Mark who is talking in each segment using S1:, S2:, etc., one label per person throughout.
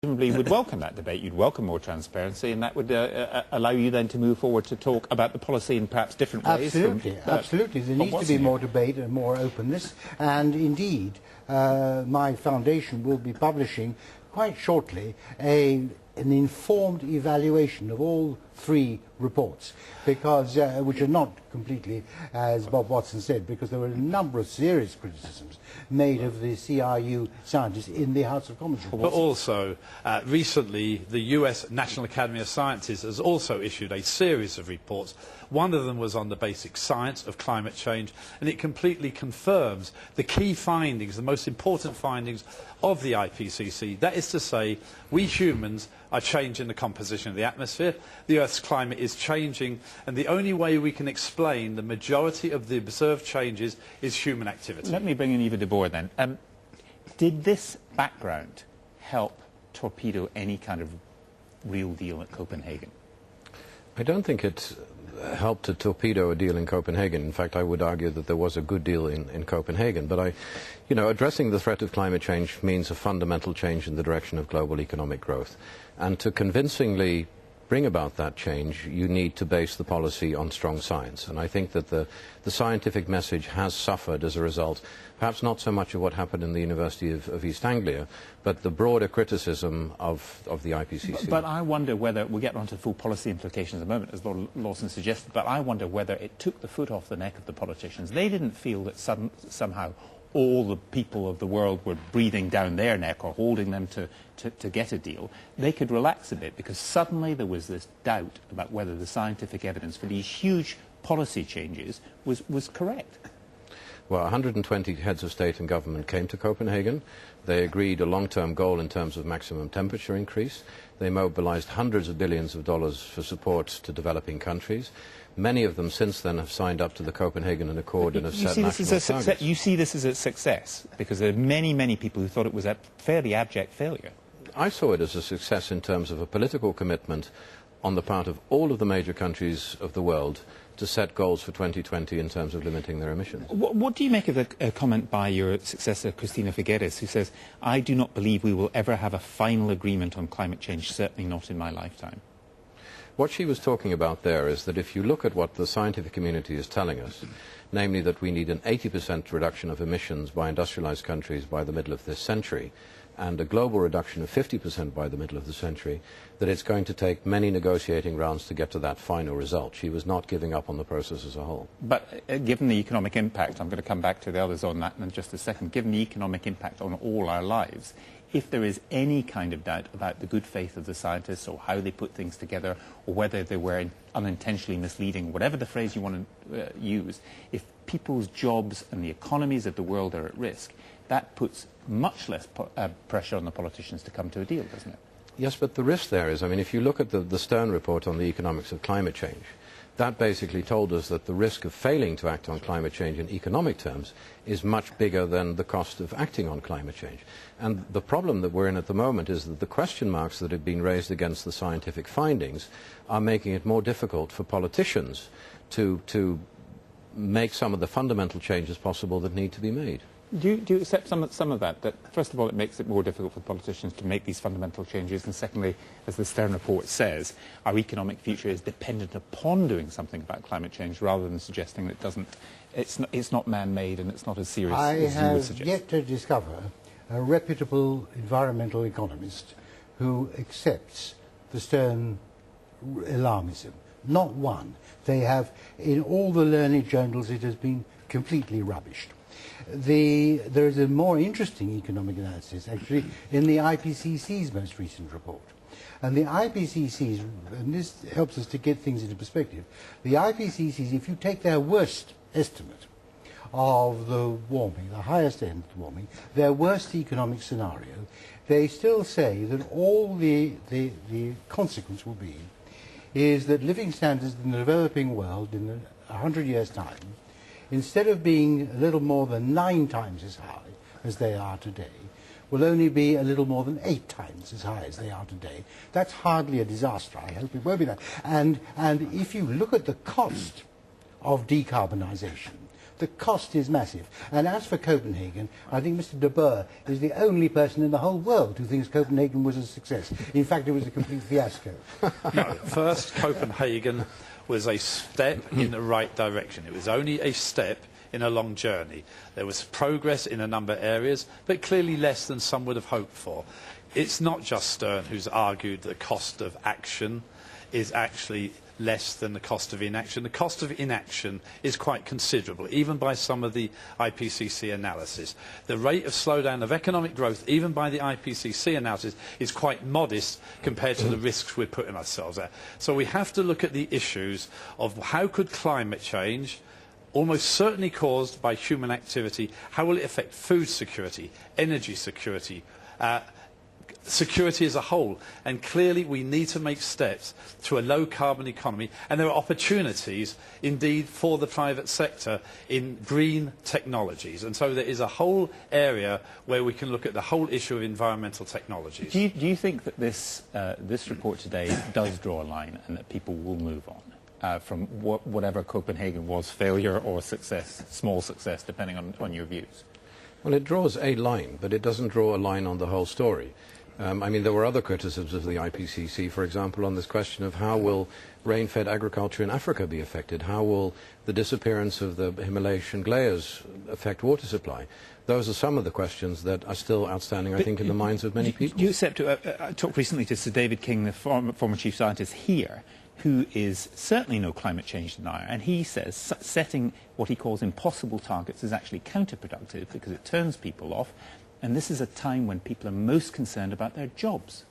S1: presumably would welcome that debate. You'd welcome more transparency, and that would allow you then to move forward to talk about the policy in perhaps different ways.
S2: Absolutely. There needs to be more debate and more openness. And indeed, my foundation will be publishing quite shortly an informed evaluation of all three reports, because which are not completely, as Bob Watson said, because there were a number of serious criticisms made of the CRU scientists in the House of Commons report.
S3: But also, recently, the US National Academy of Sciences has also issued a series of reports. One of them was on the basic science of climate change, and it completely confirms the key findings, the most important findings of the IPCC. That is to say, we humans are changing the composition of the atmosphere, the Earth's climate is changing, and the only way we can explain the majority of the observed changes is human activity.
S1: Let me bring in Eva de Boer then. Did this background help torpedo any kind of real deal at Copenhagen?
S4: I don't think it helped to torpedo a deal in Copenhagen. In fact, I would argue that there was a good deal in Copenhagen. But addressing the threat of climate change means a fundamental change in the direction of global economic growth. And to convincingly bring about that change, you need to base the policy on strong science. And I think that the scientific message has suffered as a result, perhaps not so much of what happened in the University of East Anglia, but the broader criticism of the IPCC.
S1: But I wonder whether, we'll get onto full policy implications in a moment, as Lord Lawson suggested, but I wonder whether it took the foot off the neck of the politicians. They didn't feel that somehow all the people of the world were breathing down their neck or holding them to get a deal. They could relax a bit because suddenly there was this doubt about whether the scientific evidence for these huge policy changes was correct.
S4: Well, 120 heads of state and government came to Copenhagen. They agreed a long-term goal in terms of maximum temperature increase. They mobilized hundreds of billions of dollars for support to developing countries. Many of them since then have signed up to the Copenhagen Accord and have set national targets.
S1: You see this as a success because there are many, many people who thought it was a fairly abject failure.
S4: I saw it as a success in terms of a political commitment on the part of all of the major countries of the world to set goals for 2020 in terms of limiting their emissions.
S1: What do you make of the comment by your successor, Cristina Figueres, who says, "I do not believe we will ever have a final agreement on climate change, certainly not in my lifetime"?
S4: What she was talking about there is that if you look at what the scientific community is telling us, namely that we need an 80% reduction of emissions by industrialized countries by the middle of this century, and a global reduction of 50% by the middle of the century, that it's going to take many negotiating rounds to get to that final result. She was not giving up on the process as a whole.
S1: But given the economic impact, I'm going to come back to the others on that in just a second, given the economic impact on all our lives, if there is any kind of doubt about the good faith of the scientists or how they put things together or whether they were unintentionally misleading, whatever the phrase you want to use, if people's jobs and the economies of the world are at risk, that puts much less pressure on the politicians to come to a deal, doesn't it?
S4: Yes, but the risk there is, if you look at the Stern report on the economics of climate change, that basically told us that the risk of failing to act on climate change in economic terms is much bigger than the cost of acting on climate change. And the problem that we're in at the moment is that the question marks that have been raised against the scientific findings are making it more difficult for politicians to make some of the fundamental changes possible that need to be made.
S1: Do you accept some of that? That, first of all, it makes it more difficult for politicians to make these fundamental changes, and secondly, as the Stern report says, our economic future is dependent upon doing something about climate change rather than suggesting that it's not man-made and it's not as serious as you would suggest.
S2: I have yet to discover a reputable environmental economist who accepts the Stern alarmism. Not one. They have, in all the learned journals, it has been completely rubbished. There is a more interesting economic analysis, actually, in the IPCC's most recent report. And the IPCC's, and this helps us to get things into perspective, the IPCC's, if you take their worst estimate of the warming, the highest end of the warming, their worst economic scenario, they still say that all the consequence will be is that living standards in the developing world in 100 years' time, instead of being a little more than 9 times as high as they are today, will only be a little more than 8 times as high as they are today. That's hardly a disaster. I hope it won't be that. And if you look at the cost of decarbonisation The cost is massive. And as for Copenhagen, I think Mr. de Boer is the only person in the whole world who thinks Copenhagen was a success. In fact, it was a complete fiasco.
S3: No, first, Copenhagen was a step in the right direction. It was only a step in a long journey. There was progress in a number of areas, but clearly less than some would have hoped for. It's not just Stern who's argued the cost of action is actually less than the cost of inaction. The cost of inaction is quite considerable, even by some of the IPCC analysis. The rate of slowdown of economic growth, even by the IPCC analysis, is quite modest compared to the risks we're putting ourselves at. So we have to look at the issues of how could climate change, almost certainly caused by human activity, how will it affect food security, energy security, security as a whole. And clearly we need to make steps to a low carbon economy, and there are opportunities indeed for the private sector in green technologies, and so there is a whole area where we can look at the whole issue of environmental technologies.
S1: Do you think that this report today does draw a line and that people will move on from whatever Copenhagen was, failure or success, small success, depending on your views?
S4: Well, it draws a line, but it doesn't draw a line on the whole story. I mean, there were other criticisms of the IPCC, for example, on this question of how will rain-fed agriculture in Africa be affected? How will the disappearance of the Himalayan glaciers affect water supply? Those are some of the questions that are still outstanding, I think, in the minds of many people.
S1: You I talked recently to Sir David King, the former chief scientist here, who is certainly no climate change denier, and he says setting what he calls impossible targets is actually counterproductive because it turns people off, and this is a time when people are most concerned about their jobs.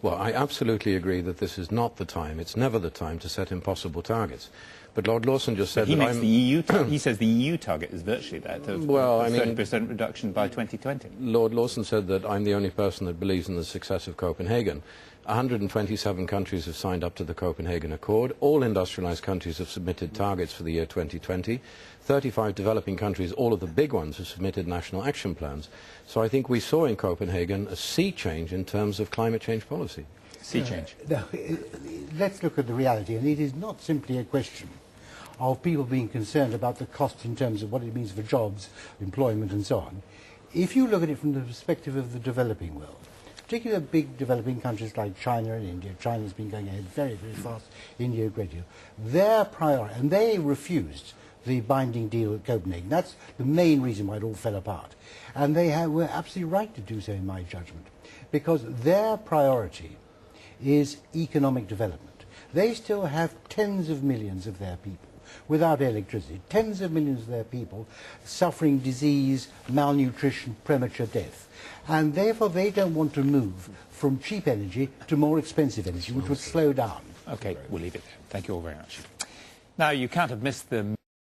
S4: Well, I absolutely agree that this is not the time, it's never the time to set impossible targets. But Lord Lawson just said
S1: he
S4: that
S1: makes the EU he says the EU target is virtually that, of 30% reduction by 2020.
S4: Lord Lawson said that I'm the only person that believes in the success of Copenhagen. 127 countries have signed up to the Copenhagen Accord. All industrialized countries have submitted targets for the year 2020. 35 developing countries, all of the big ones, have submitted national action plans. So I think we saw in Copenhagen a sea change in terms of climate change policy.
S1: Sea change.
S2: Now, let's look at the reality, and it is not simply a question of people being concerned about the cost in terms of what it means for jobs, employment and so on. If you look at it from the perspective of the developing world, particularly big developing countries like China and India. China's been going ahead very, very fast, India a great deal. Their priority, and they refused the binding deal at Copenhagen. That's the main reason why it all fell apart. And they were absolutely right to do so, in my judgment, because their priority is economic development. They still have tens of millions of their people without electricity, tens of millions of their people suffering disease, malnutrition, premature death. And therefore they don't want to move from cheap energy to more expensive energy, which would slow down.
S1: Okay, we'll leave it there. Thank you all very much. Now, you can't have missed the